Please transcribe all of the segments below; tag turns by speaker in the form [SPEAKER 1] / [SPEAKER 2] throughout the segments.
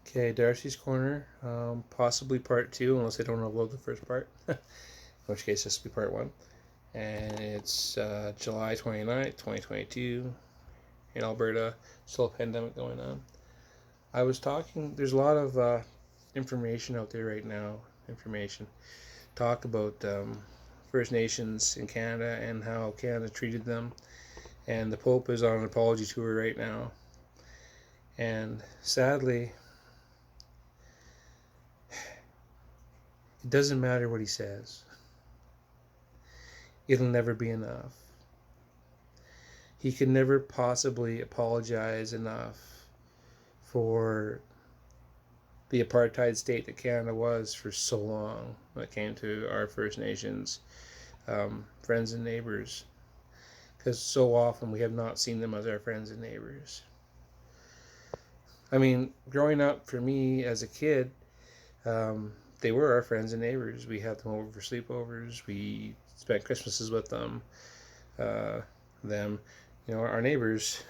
[SPEAKER 1] Okay, Darcy's Corner, possibly part two, unless I don't upload the first part, in which case this will be part one. And it's July 29th, 2022, in Alberta, still a pandemic going on. I was talking, there's a lot of information out there right now, talk about First Nations in Canada and how Canada treated them. And the Pope is on an apology tour right now. And sadly, it doesn't matter what he says. It'll never be enough. He could never possibly apologize enough for the apartheid state that Canada was for so long when it came to our First Nations friends and neighbors. Because so often we have not seen them as our friends and neighbors. I mean, growing up for me as a kid, they were our friends and neighbors. We had them over for sleepovers. We spent Christmases with them. Our neighbors.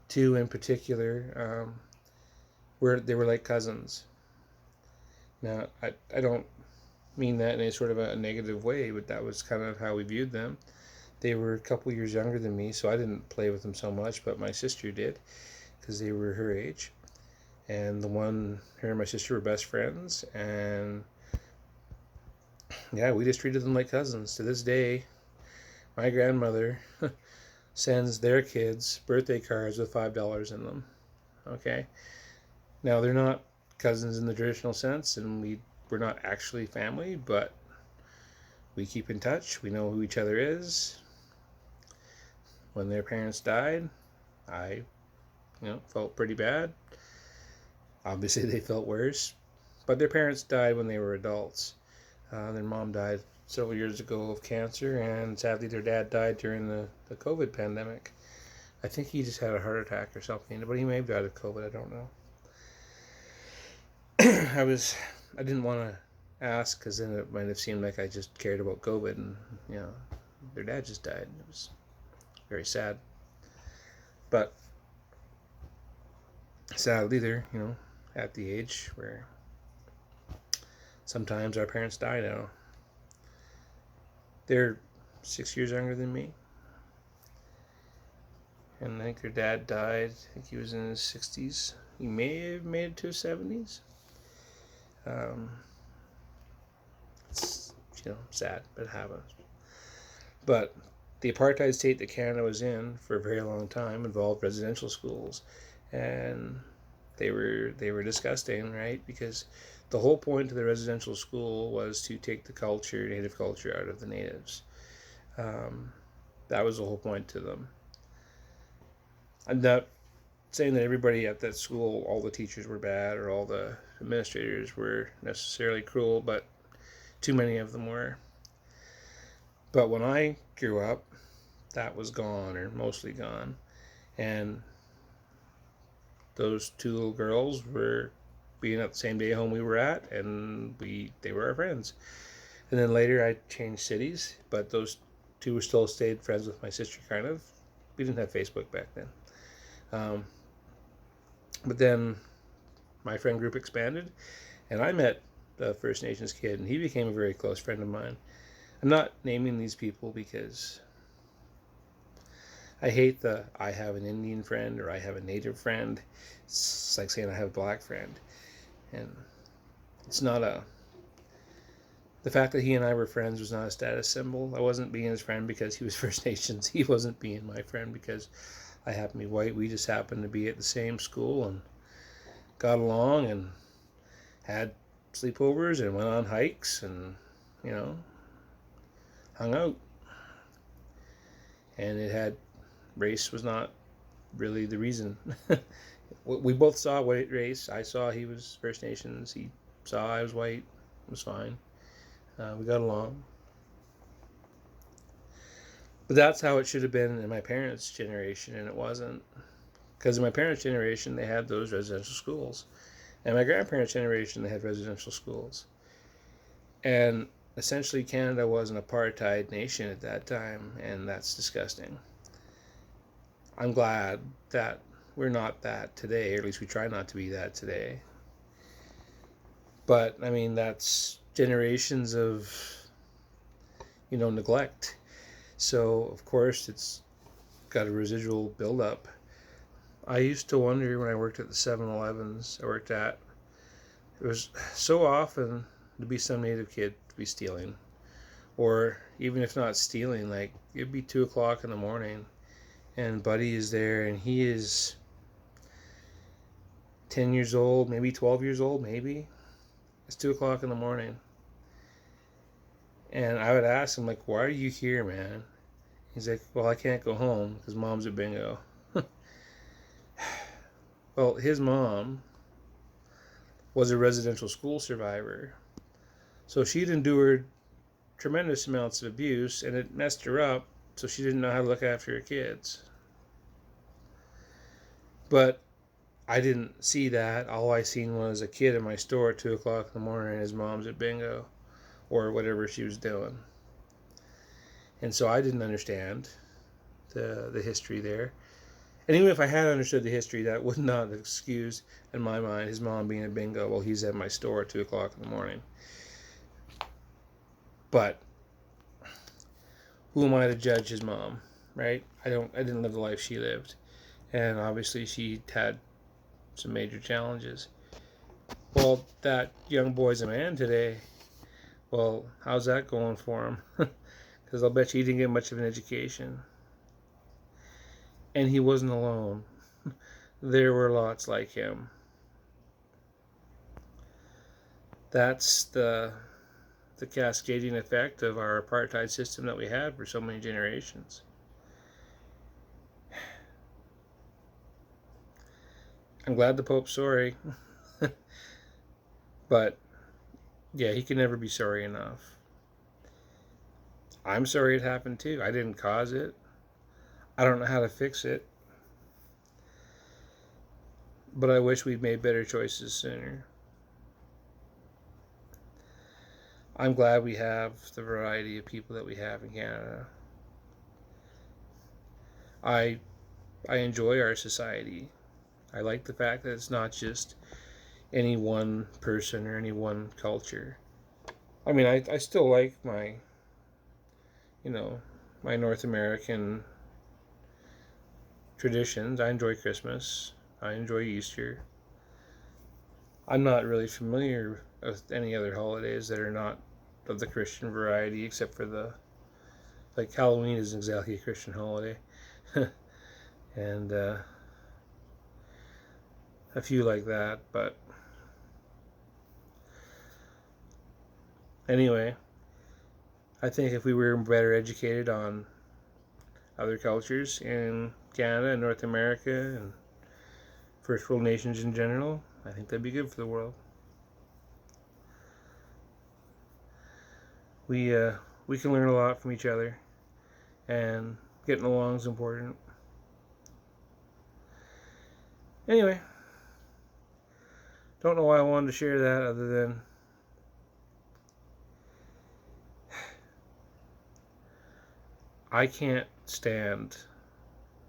[SPEAKER 1] Two in particular, they were like cousins. Now, I don't mean that in a sort of a negative way, but that was kind of how we viewed them. They were a couple years younger than me, so I didn't play with them so much, but my sister did, because they were her age. And her and my sister were best friends, and yeah, we just treated them like cousins. To this day, my grandmother sends their kids birthday cards with $5 in them. Okay? Now, they're not cousins in the traditional sense, and we're not actually family, but we keep in touch. We know who each other is. When their parents died, I felt pretty bad. Obviously, they felt worse. But their parents died when they were adults. Their mom died several years ago of cancer, and sadly, their dad died during the COVID pandemic. I think he just had a heart attack or something, but he may have died of COVID. I don't know. I didn't want to ask because then it might have seemed like I just cared about COVID, and their dad just died. It was very sad. But sadly, they're at the age where sometimes our parents die now. They're 6 years younger than me, and I think their dad died. I think he was in his 60s. He may have made it to his 70s. It's sad, but it happens. But the apartheid state that Canada was in for a very long time involved residential schools, and they were disgusting, right? Because the whole point of the residential school was to take the native culture, out of the natives. That was the whole point to them. I'm not saying that everybody at that school, all the teachers were bad or all the administrators were necessarily cruel, but too many of them were. But when I grew up, that was gone, or mostly gone. And those two little girls were being at the same day home we were at, and they were our friends. And then later I changed cities, but those two still stayed friends with my sister, kind of. We didn't have Facebook back then. But then my friend group expanded, and I met the First Nations kid, and he became a very close friend of mine. I'm not naming these people because I hate I have an Indian friend or I have a Native friend. It's like saying I have a black friend. And it's not the fact that he and I were friends was not a status symbol. I wasn't being his friend because he was First Nations. He wasn't being my friend because I happen to be white. We just happened to be at the same school and got along and had sleepovers and went on hikes and, hung out. And race was not really the reason. We both saw white race. I saw he was First Nations. He saw I was white. It was fine. We got along. But that's how it should have been in my parents' generation, and it wasn't. Because in my parents' generation, they had those residential schools. And my grandparents' generation, they had residential schools. And essentially, Canada was an apartheid nation at that time, and that's disgusting. I'm glad that we're not that today, or at least we try not to be that today. But I mean, that's generations of, neglect. So of course it's got a residual buildup. I used to wonder when I worked at the 7-Elevens I worked at, it was so often to be some native kid to be stealing, or even if not stealing, like it'd be 2 o'clock in the morning, and Buddy is there, and he is 10 years old, maybe 12 years old, maybe. It's 2 o'clock in the morning, and I would ask him, like, "Why are you here, man?" He's like, "Well, I can't go home because mom's at bingo." Well, his mom was a residential school survivor, so she'd endured tremendous amounts of abuse, and it messed her up, so she didn't know how to look after her kids. But I didn't see that. All I seen was a kid in my store at 2 o'clock in the morning and his mom's at bingo or whatever she was doing. And so I didn't understand the history there. And even if I had understood the history, that would not excuse, in my mind, his mom being at bingo while he's at my store at 2 o'clock in the morning. But who am I to judge his mom, right? I didn't live the life she lived. And obviously she had some major challenges. Well, that young boy's a man today. Well, how's that going for him? Because I'll bet you he didn't get much of an education. And he wasn't alone. There were lots like him. That's the cascading effect of our apartheid system that we had for so many generations. I'm glad the Pope's sorry. But yeah, he can never be sorry enough. I'm sorry it happened too. I didn't cause it. I don't know how to fix it. But I wish we'd made better choices sooner. I'm glad we have the variety of people that we have in Canada. I enjoy our society. I like the fact that it's not just any one person or any one culture. I mean, I still like my North American traditions. I enjoy Christmas. I enjoy Easter. I'm not really familiar with any other holidays that are not of the Christian variety, except for like Halloween isn't exactly a Christian holiday. And a few like that, but anyway, I think if we were better educated on other cultures in Canada and North America and first world nations in general, I think that'd be good for the world. We can learn a lot from each other, and getting along is important. Anyway, don't know why I wanted to share that other than I can't stand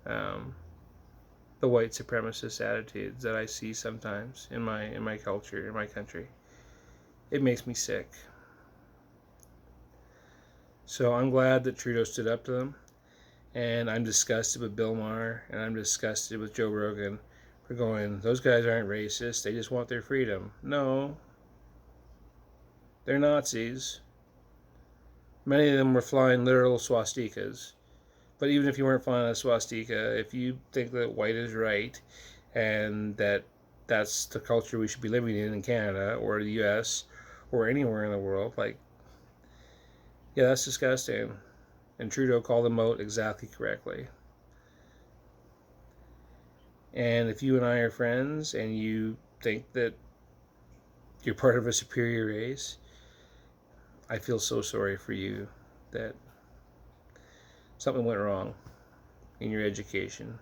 [SPEAKER 1] the white supremacist attitudes that I see sometimes in my culture, in my country. It makes me sick. So I'm glad that Trudeau stood up to them, and I'm disgusted with Bill Maher, and I'm disgusted with Joe Rogan for going, those guys aren't racist, they just want their freedom. No, they're Nazis. Many of them were flying literal swastikas. But even if you weren't flying a swastika, if you think that white is right and that that's the culture we should be living in Canada or the US or anywhere in the world, like, yeah, that's disgusting. And Trudeau called them out exactly correctly. And if you and I are friends and you think that you're part of a superior race, I feel so sorry for you that something went wrong in your education,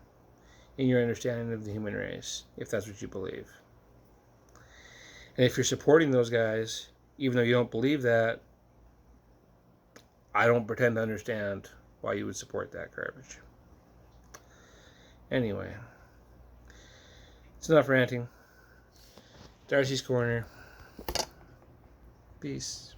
[SPEAKER 1] in your understanding of the human race, if that's what you believe. And if you're supporting those guys, even though you don't believe that, I don't pretend to understand why you would support that garbage. Anyway, It's enough ranting. Darci's Corner. Peace.